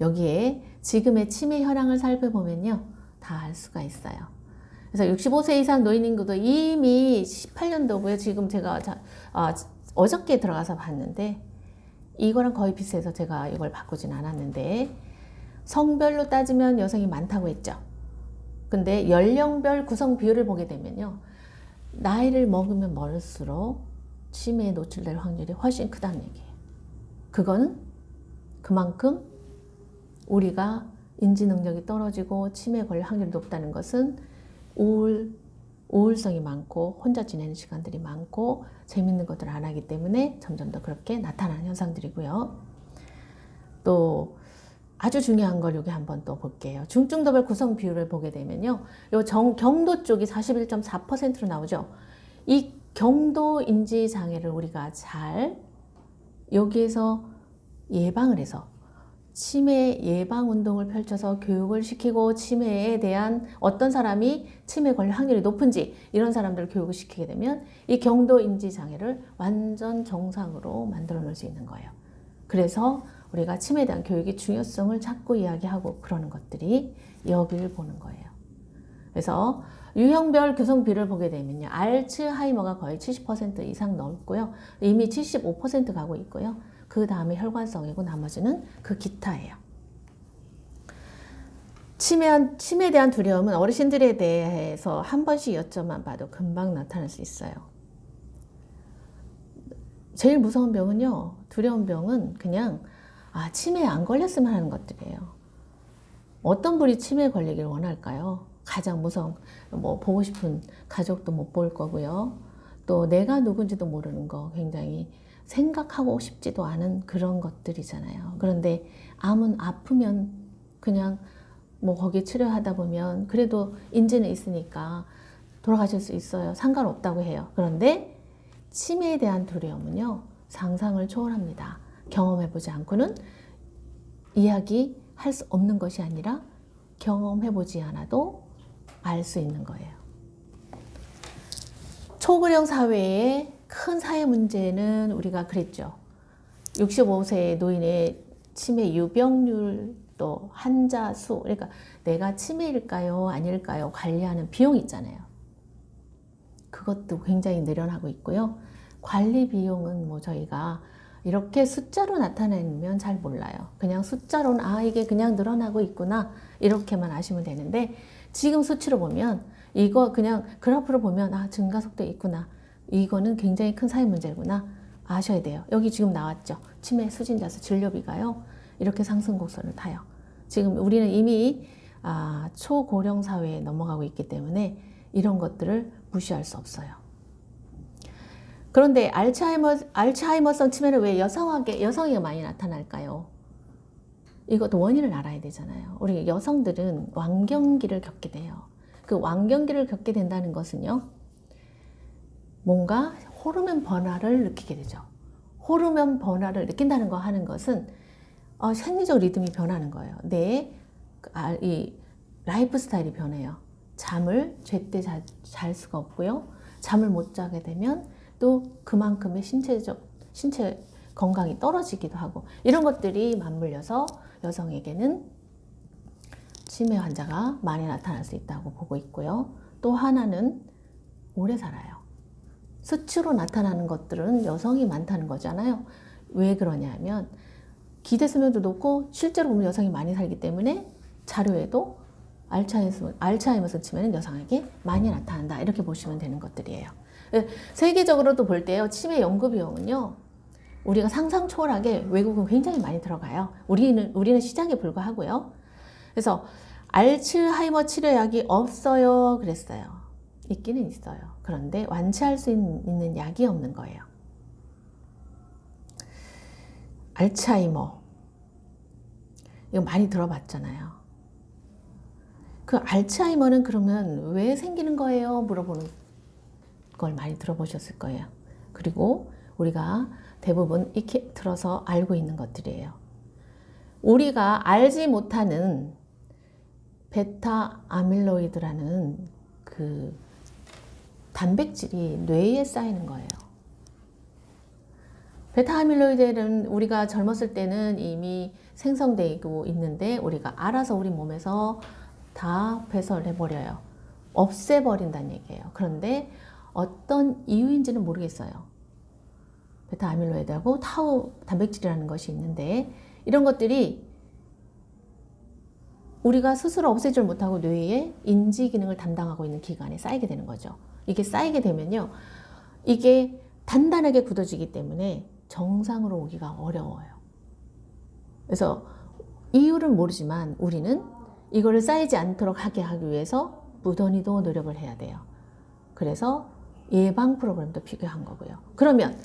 여기에 지금의 치매 현황을 살펴보면요. 다 알 수가 있어요. 그래서 65세 이상 노인 인구도 이미 18년도고요. 지금 제가 어저께 들어가서 봤는데 이거랑 거의 비슷해서 제가 이걸 바꾸진 않았는데 성별로 따지면 여성이 많다고 했죠. 근데 연령별 구성 비율을 보게 되면요. 나이를 먹으면 먹을수록 치매에 노출될 확률이 훨씬 크다는 얘기예요. 그거는 그만큼 우리가 인지 능력이 떨어지고 치매에 걸릴 확률이 높다는 것은 우울성이 많고 혼자 지내는 시간들이 많고 재밌는 것들을 안 하기 때문에 점점 더 그렇게 나타나는 현상들이고요. 또 아주 중요한 걸 여기 한번 또 볼게요. 중증도별 구성 비율을 보게 되면요. 요 경도 쪽이 41.4%로 나오죠. 이 경도 인지 장애를 우리가 잘 여기에서 예방을 해서 치매 예방 운동을 펼쳐서 교육을 시키고 치매에 대한 어떤 사람이 치매 걸릴 확률이 높은지 이런 사람들을 교육을 시키게 되면 이 경도 인지 장애를 완전 정상으로 만들어 놓을 수 있는 거예요. 그래서 우리가 치매에 대한 교육의 중요성을 자꾸 이야기하고 그러는 것들이 여기를 보는 거예요. 그래서 유형별 구성 비율을 보게 되면요. 알츠하이머가 거의 70% 이상 넘고요. 이미 75% 가고 있고요. 그 다음에 혈관성이고 나머지는 그 기타예요. 치매에 대한 두려움은 어르신들에 대해서 한 번씩 여쭤만 봐도 금방 나타날 수 있어요. 제일 무서운 병은요. 두려운 병은 그냥 치매에 안 걸렸으면 하는 것들이에요. 어떤 분이 치매에 걸리길 원할까요? 가장 무서운, 보고 싶은 가족도 못 볼 거고요. 또 내가 누군지도 모르는 거 굉장히 생각하고 싶지도 않은 그런 것들이잖아요. 그런데 암은 아프면 그냥 거기 치료하다 보면 그래도 인지는 있으니까 돌아가실 수 있어요. 상관없다고 해요. 그런데 치매에 대한 두려움은요. 상상을 초월합니다. 경험해보지 않고는 이야기할 수 없는 것이 아니라 경험해보지 않아도 알 수 있는 거예요. 초고령 사회의 큰 사회 문제는 우리가 그랬죠. 65세 노인의 치매 유병률 또 환자 수, 그러니까 내가 치매일까요 아닐까요 관리하는 비용 있잖아요. 그것도 굉장히 늘어나고 있고요. 관리 비용은 저희가 이렇게 숫자로 나타내면 잘 몰라요. 그냥 숫자로는 이게 그냥 늘어나고 있구나 이렇게만 아시면 되는데 지금 수치로 보면 이거 그냥 그래프로 보면 증가 속도에 있구나. 이거는 굉장히 큰 사회 문제구나 아셔야 돼요. 여기 지금 나왔죠. 치매 수진자 수 진료비가요. 이렇게 상승 곡선을 타요. 지금 우리는 이미 초고령 사회에 넘어가고 있기 때문에 이런 것들을 무시할 수 없어요. 그런데 알츠하이머성 치매는 왜 여성이 많이 나타날까요? 이것도 원인을 알아야 되잖아요. 우리 여성들은 완경기를 겪게 돼요. 그 완경기를 겪게 된다는 것은요. 뭔가 호르몬 변화를 느끼게 되죠. 호르몬 변화를 느낀다는 거 하는 것은 생리적 리듬이 변하는 거예요. 이 라이프 스타일이 변해요. 잠을 제때 잘 수가 없고요. 잠을 못 자게 되면 또 그만큼의 신체 건강이 떨어지기도 하고 이런 것들이 맞물려서 여성에게는 치매 환자가 많이 나타날 수 있다고 보고 있고요. 또 하나는 오래 살아요. 수치로 나타나는 것들은 여성이 많다는 거잖아요. 왜 그러냐면 기대 수명도 높고 실제로 보면 여성이 많이 살기 때문에 자료에도 알츠하이머성 치매는 여성에게 많이 나타난다 이렇게 보시면 되는 것들이에요. 세계적으로도 볼 때요. 치매 연구 비용은요. 우리가 상상 초월하게 외국은 굉장히 많이 들어가요. 우리는 시장에 불과하고요. 그래서 알츠하이머 치료약이 없어요 그랬어요. 있기는 있어요. 그런데 완치할 수 있는 약이 없는 거예요. 알츠하이머 이거 많이 들어봤잖아요. 그 알츠하이머는 그러면 왜 생기는 거예요? 물어보는 걸 많이 들어보셨을 거예요. 그리고 우리가 대부분 익히 들어서 알고 있는 것들이에요. 우리가 알지 못하는 베타 아밀로이드라는 그 단백질이 뇌에 쌓이는 거예요. 베타 아밀로이드는 우리가 젊었을 때는 이미 생성되고 있는데 우리가 알아서 우리 몸에서 다 배설해버려요. 없애버린다는 얘기예요. 그런데 어떤 이유인지는 모르겠어요. 베타 아밀로이드하고 타우 단백질이라는 것이 있는데 이런 것들이 우리가 스스로 없애질 못하고 뇌의 인지 기능을 담당하고 있는 기관에 쌓이게 되는 거죠. 이게 쌓이게 되면요. 이게 단단하게 굳어지기 때문에 정상으로 오기가 어려워요. 그래서 이유는 모르지만 우리는 이거를 쌓이지 않도록 하게 하기 위해서 무던히도 노력을 해야 돼요. 그래서 예방 프로그램도 필요한 거고요. 그러면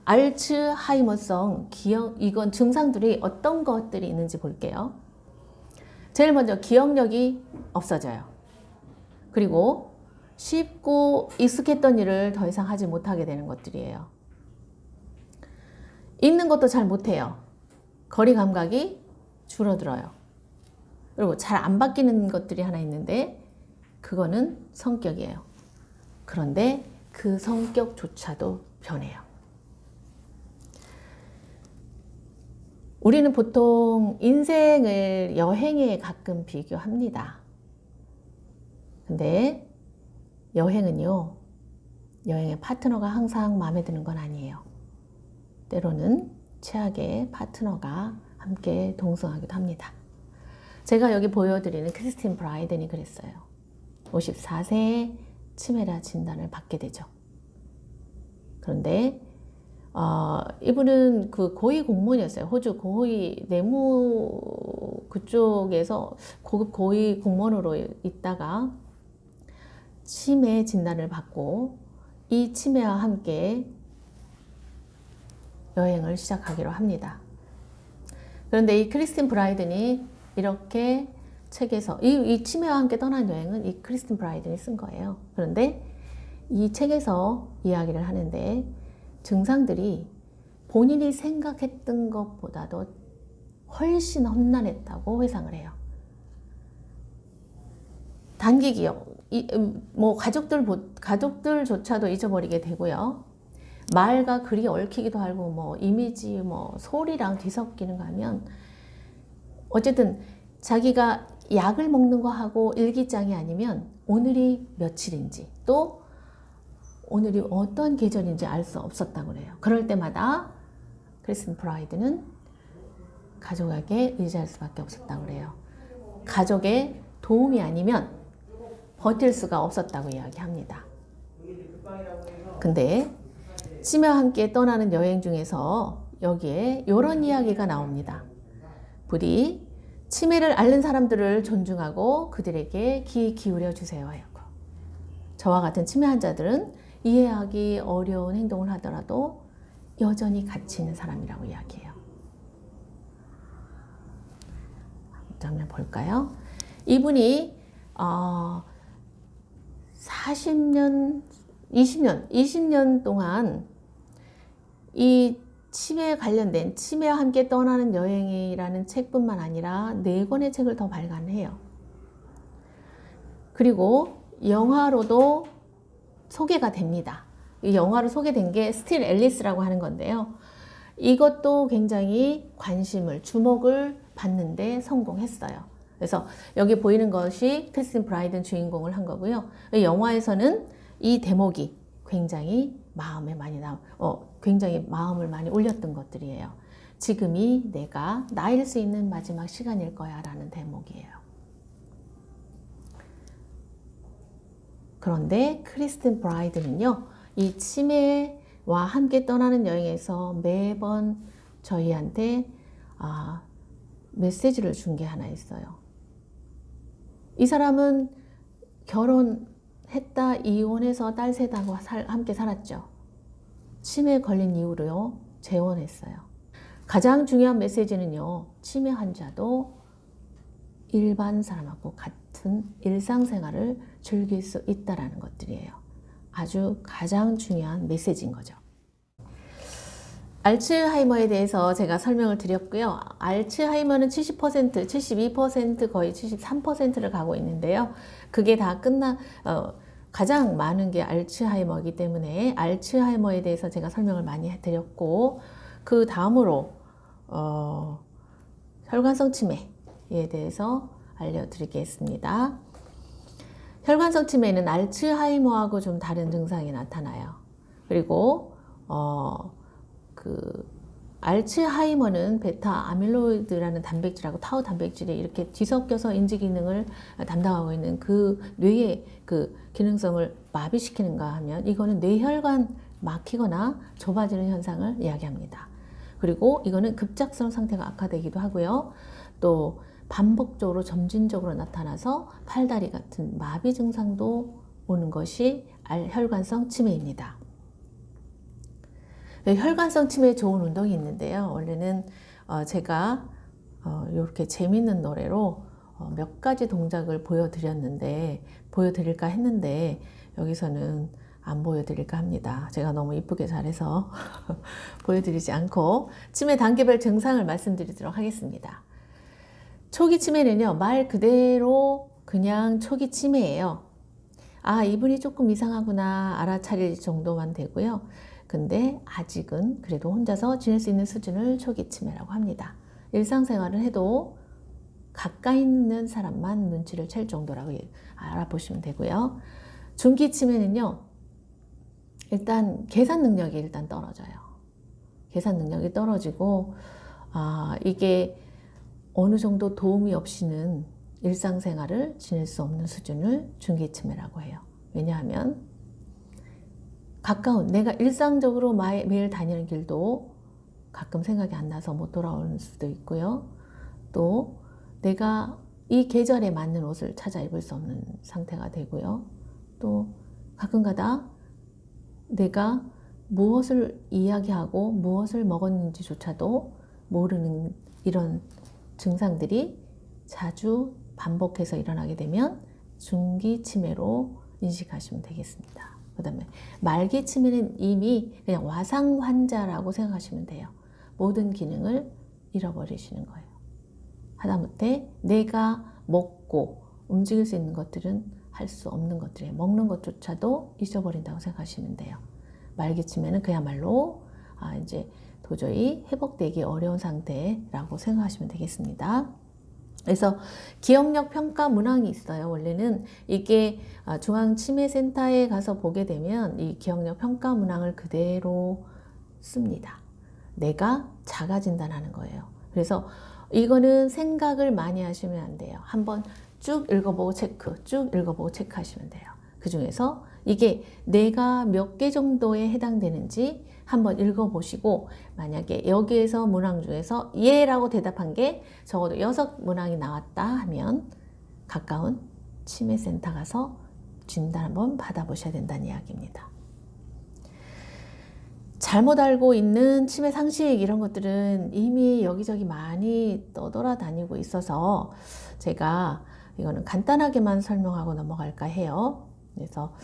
알츠하이머성 기억, 이건 증상들이 어떤 것들이 있는지 볼게요. 제일 먼저 기억력이 없어져요. 그리고 쉽고 익숙했던 일을 더 이상 하지 못하게 되는 것들이에요. 읽는 것도 잘 못해요. 거리 감각이 줄어들어요. 그리고 잘 안 바뀌는 것들이 하나 있는데 그거는 성격이에요. 그런데 그 성격조차도 변해요. 우리는 보통 인생을 여행에 가끔 비교합니다. 근데 여행은요, 여행의 파트너가 항상 마음에 드는 건 아니에요. 때로는 최악의 파트너가 함께 동승하기도 합니다. 제가 여기 보여드리는 크리스틴 브라이든이 그랬어요. 54세에 치매라 진단을 받게 되죠. 그런데 이분은 그 고위 공무원이었어요. 호주 고위 내무 그쪽에서 고급 고위 공무원으로 있다가 치매 진단을 받고 이 치매와 함께 여행을 시작하기로 합니다. 그런데 이 크리스틴 브라이든이 이렇게 책에서 이 치매와 함께 떠난 여행은 이 크리스틴 브라이든이 쓴 거예요. 그런데 이 책에서 이야기를 하는데 증상들이 본인이 생각했던 것보다도 훨씬 험난했다고 회상을 해요. 단기 기억, 뭐 가족들조차도 잊어버리게 되고요. 말과 글이 얽히기도 하고 뭐 이미지 뭐 소리랑 뒤섞이는가 하면 어쨌든 자기가 약을 먹는 거 하고 일기장이 아니면 오늘이 며칠인지 또 오늘이 어떤 계절인지 알 수 없었다고 그래요. 그럴 때마다 크리스틴 브라이든은 가족에게 의지할 수밖에 없었다고 그래요. 가족의 도움이 아니면 버틸 수가 없었다고 이야기합니다. 근데 치매와 함께 떠나는 여행 중에서 여기에 이런 이야기가 나옵니다. 부디 치매를 앓는 사람들을 존중하고 그들에게 귀 기울여 주세요. 저와 같은 치매 환자들은 이해하기 어려운 행동을 하더라도 여전히 가치 있는 사람이라고 이야기해요. 장면 볼까요? 이분이 40년, 20년 동안 이 치매에 관련된 치매와 함께 떠나는 여행이라는 책뿐만 아니라 4권의 책을 더 발간해요. 그리고 영화로도 소개가 됩니다. 이 영화로 소개된 게 스틸 앨리스라고 하는 건데요. 이것도 굉장히 주목을 받는데 성공했어요. 그래서 여기 보이는 것이 크리스틴 브라이든 주인공을 한 거고요. 영화에서는 이 대목이 굉장히 굉장히 마음을 많이 울렸던 것들이에요. 지금이 내가 나일 수 있는 마지막 시간일 거야 라는 대목이에요. 그런데 크리스틴 브라이든은요, 이 치매와 함께 떠나는 여행에서 매번 저희한테 메시지를 준 게 하나 있어요. 이 사람은 결혼했다, 이혼해서 딸 셋하고 함께 살았죠. 치매에 걸린 이후로요, 재혼했어요. 가장 중요한 메시지는요, 치매 환자도 일반 사람하고 같은 일상생활을 즐길 수 있다는 것들이에요. 아주 가장 중요한 메시지인 거죠. 알츠하이머에 대해서 제가 설명을 드렸고요. 알츠하이머는 70%, 72%, 거의 73%를 가고 있는데요. 그게 다 가장 많은 게 알츠하이머이기 때문에 알츠하이머에 대해서 제가 설명을 많이 해드렸고, 그 다음으로 혈관성 치매에 대해서 알려드리겠습니다. 혈관성 치매는 알츠하이머하고 좀 다른 증상이 나타나요. 그리고 알츠하이머는 베타 아밀로이드라는 단백질하고 타우 단백질이 이렇게 뒤섞여서 인지 기능을 담당하고 있는 그 뇌의 그 기능성을 마비시키는가 하면 이거는 뇌혈관 막히거나 좁아지는 현상을 이야기합니다. 그리고 이거는 급작스러운 상태가 악화되기도 하고요. 또 반복적으로 점진적으로 나타나서 팔다리 같은 마비 증상도 오는 것이 혈관성 치매입니다. 혈관성 치매에 좋은 운동이 있는데요. 원래는 제가 이렇게 재밌는 노래로 몇 가지 동작을 보여드릴까 했는데 여기서는 안 보여드릴까 합니다. 제가 너무 이쁘게 잘해서 보여드리지 않고 치매 단계별 증상을 말씀드리도록 하겠습니다. 초기 치매는요, 말 그대로 그냥 초기 치매예요. 아, 이분이 조금 이상하구나 알아차릴 정도만 되고요. 근데 아직은 그래도 혼자서 지낼 수 있는 수준을 초기 치매라고 합니다. 일상생활을 해도 가까이 있는 사람만 눈치를 챌 정도라고 알아보시면 되고요. 중기 치매는요, 일단 계산 능력이 일단 떨어져요. 계산 능력이 떨어지고 이게 어느 정도 도움이 없이는 일상생활을 지낼 수 없는 수준을 중기 치매라고 해요. 왜냐하면 가까운 내가 일상적으로 매일 다니는 길도 가끔 생각이 안 나서 못 돌아오는 수도 있고요. 또 내가 이 계절에 맞는 옷을 찾아 입을 수 없는 상태가 되고요. 또 가끔가다 내가 무엇을 이야기하고 무엇을 먹었는지조차도 모르는 이런 증상들이 자주 반복해서 일어나게 되면 중기 치매로 인식하시면 되겠습니다. 그 다음에 말기 치매는 이미 그냥 와상 환자라고 생각하시면 돼요. 모든 기능을 잃어버리시는 거예요. 하다못해 내가 먹고 움직일 수 있는 것들은 할 수 없는 것들이에요. 먹는 것조차도 잊어버린다고 생각하시면 돼요. 말기 치매는 그야말로 이제 도저히 회복되기 어려운 상태라고 생각하시면 되겠습니다. 그래서 기억력 평가 문항이 있어요. 원래는 이게 중앙치매센터에 가서 보게 되면 이 기억력 평가 문항을 그대로 씁니다. 내가 자가 진단하는 거예요. 그래서 이거는 생각을 많이 하시면 안 돼요. 한번 쭉 읽어보고 쭉 읽어보고 체크하시면 돼요. 그 중에서 이게 내가 몇 개 정도에 해당되는지 한번 읽어보시고 만약에 여기에서 문항 중에서 예라고 대답한 게 적어도 6문항이 나왔다 하면 가까운 치매센터 가서 진단 한번 받아보셔야 된다는 이야기입니다. 잘못 알고 있는 치매 상식 이런 것들은 이미 여기저기 많이 떠돌아다니고 있어서 제가 이거는 간단하게만 설명하고 넘어갈까 해요. 그래서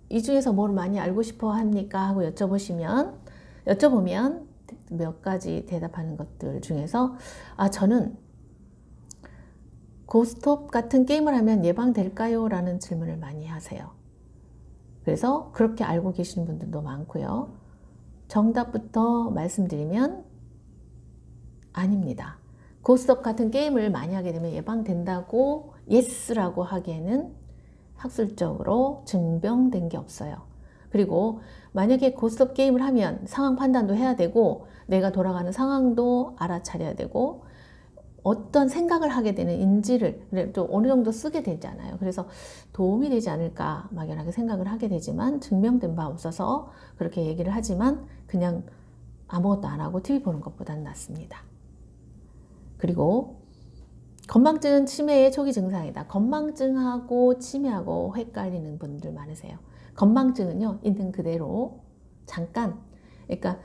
이 중에서 뭘 많이 알고 싶어 합니까? 하고 여쭤보면 몇 가지 대답하는 것들 중에서 저는 고스톱 같은 게임을 하면 예방될까요? 라는 질문을 많이 하세요. 그래서 그렇게 알고 계시는 분들도 많고요. 정답부터 말씀드리면 아닙니다. 고스톱 같은 게임을 많이 하게 되면 예방된다고 예스라고 하기에는 학술적으로 증명된 게 없어요. 그리고 만약에 고스톱 게임을 하면 상황 판단도 해야 되고 내가 돌아가는 상황도 알아차려야 되고 어떤 생각을 하게 되는 인지를 또 어느 정도 쓰게 되잖아요. 그래서 도움이 되지 않을까 막연하게 생각을 하게 되지만 증명된 바 없어서 그렇게 얘기를 하지만 그냥 아무것도 안 하고 TV 보는 것보다는 낫습니다. 그리고 건망증은 치매의 초기 증상이다. 건망증하고 치매하고 헷갈리는 분들 많으세요. 건망증은요, 있는 그대로 잠깐, 그러니까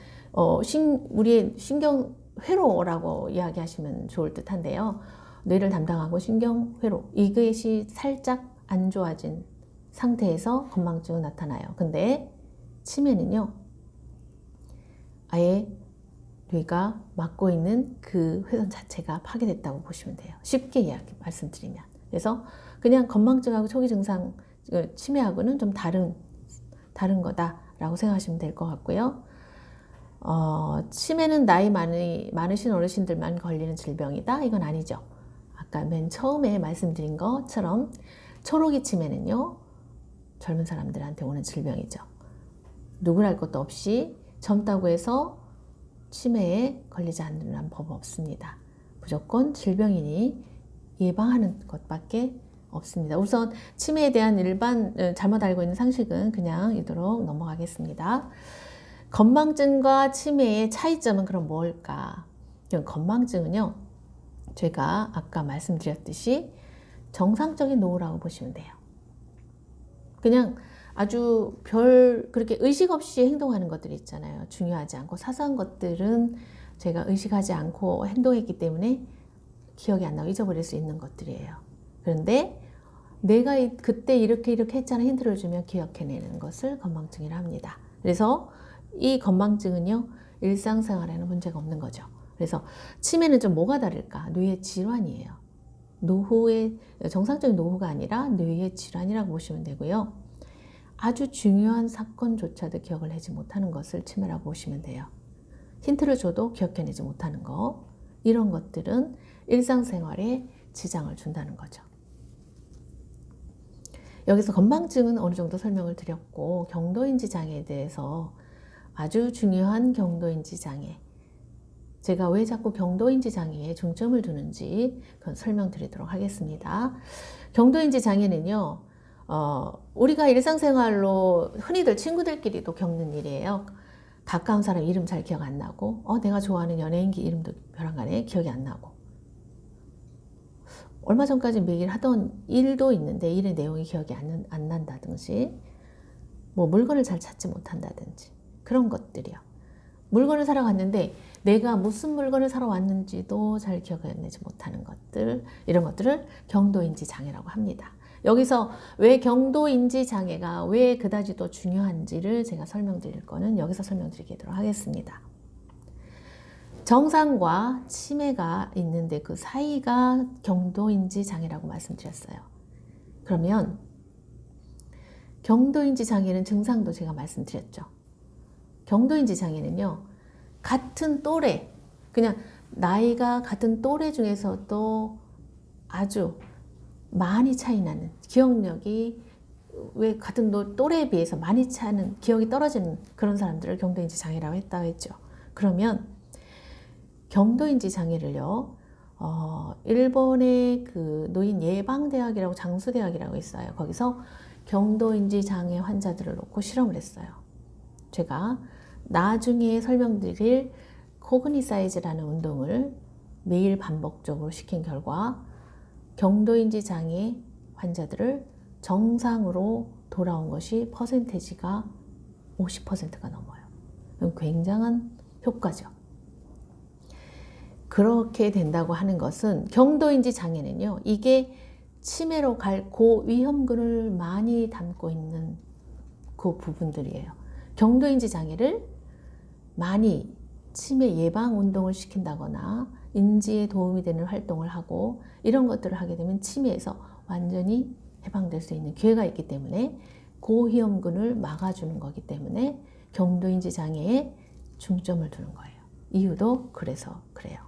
우리의 신경회로라고 이야기하시면 좋을 듯한데요. 뇌를 담당하고 신경회로, 이것이 살짝 안 좋아진 상태에서 건망증은 나타나요. 근데 치매는요, 아예 뇌가 맡고 있는 그 회선 자체가 파괴됐다고 보시면 돼요. 쉽게 말씀드리면. 그래서 그냥 건망증하고 초기 증상, 치매하고는 좀 다른 거다라고 생각하시면 될 것 같고요. 치매는 나이 많으신 어르신들만 걸리는 질병이다? 이건 아니죠. 아까 맨 처음에 말씀드린 것처럼 초록이 치매는요, 젊은 사람들한테 오는 질병이죠. 누구랄 것도 없이 젊다고 해서 치매에 걸리지 않는 법 없습니다. 무조건 질병이니 예방하는 것밖에 없습니다. 우선 치매에 대한 일반 잘못 알고 있는 상식은 그냥 이도록 넘어가겠습니다. 건망증과 치매의 차이점은 그럼 뭘까? 건망증은요, 제가 아까 말씀드렸듯이 정상적인 노후라고 보시면 돼요. 그냥 아주 그렇게 의식 없이 행동하는 것들이 있잖아요. 중요하지 않고 사소한 것들은 제가 의식하지 않고 행동했기 때문에 기억이 안 나고 잊어버릴 수 있는 것들이에요. 그런데 내가 그때 이렇게 했잖아 힌트를 주면 기억해내는 것을 건망증이라 합니다. 그래서 이 건망증은요, 일상생활에는 문제가 없는 거죠. 그래서 치매는 좀 뭐가 다를까? 뇌의 질환이에요. 정상적인 노후가 아니라 뇌의 질환이라고 보시면 되고요. 아주 중요한 사건조차도 기억을 하지 못하는 것을 치매라고 보시면 돼요. 힌트를 줘도 기억해내지 못하는 거, 이런 것들은 일상생활에 지장을 준다는 거죠. 여기서 건망증은 어느 정도 설명을 드렸고, 경도인지 장애에 대해서 아주 중요한 경도인지 장애, 제가 왜 자꾸 경도인지 장애에 중점을 두는지 그건 설명드리도록 하겠습니다. 경도인지 장애는요, 우리가 일상생활로 흔히들 친구들끼리도 겪는 일이에요. 가까운 사람 이름 잘 기억 안 나고, 내가 좋아하는 연예인 이름도 벼랑간에 기억이 안 나고, 얼마 전까지 매일 하던 일도 있는데 일의 내용이 기억이 안 난다든지, 뭐 물건을 잘 찾지 못한다든지, 그런 것들이요. 물건을 사러 갔는데 내가 무슨 물건을 사러 왔는지도 잘 기억해내지 못하는 것들, 이런 것들을 경도인지 장애라고 합니다. 여기서 왜 경도인지 장애가 왜 그다지 또 중요한지를 제가 설명드릴 거는 여기서 설명드리도록 하겠습니다. 정상과 치매가 있는데 그 사이가 경도인지 장애라고 말씀드렸어요. 그러면 경도인지 장애는 증상도 제가 말씀드렸죠. 경도인지 장애는요, 같은 또래, 그냥 나이가 같은 또래 중에서도 아주 많이 차이 나는, 기억력이 왜 같은 또래에 비해서 많이 차는, 기억이 떨어지는 그런 사람들을 경도인지 장애라고 했죠. 그러면 경도인지 장애를요, 일본의 그 노인 예방대학이라고 장수대학이라고 있어요. 거기서 경도인지 장애 환자들을 놓고 실험을 했어요. 제가 나중에 설명드릴 코그니사이즈라는 운동을 매일 반복적으로 시킨 결과 경도인지 장애 환자들을 정상으로 돌아온 것이 퍼센테이지가 50%가 넘어요. 굉장한 효과죠. 그렇게 된다고 하는 것은 경도인지 장애는요, 이게 치매로 갈 고위험군을 많이 담고 있는 그 부분들이에요. 경도인지 장애를 많이 치매 예방 운동을 시킨다거나 인지에 도움이 되는 활동을 하고 이런 것들을 하게 되면 치매에서 완전히 해방될 수 있는 기회가 있기 때문에 고위험군을 막아주는 거기 때문에 경도인지 장애에 중점을 두는 거예요. 이유도 그래서 그래요.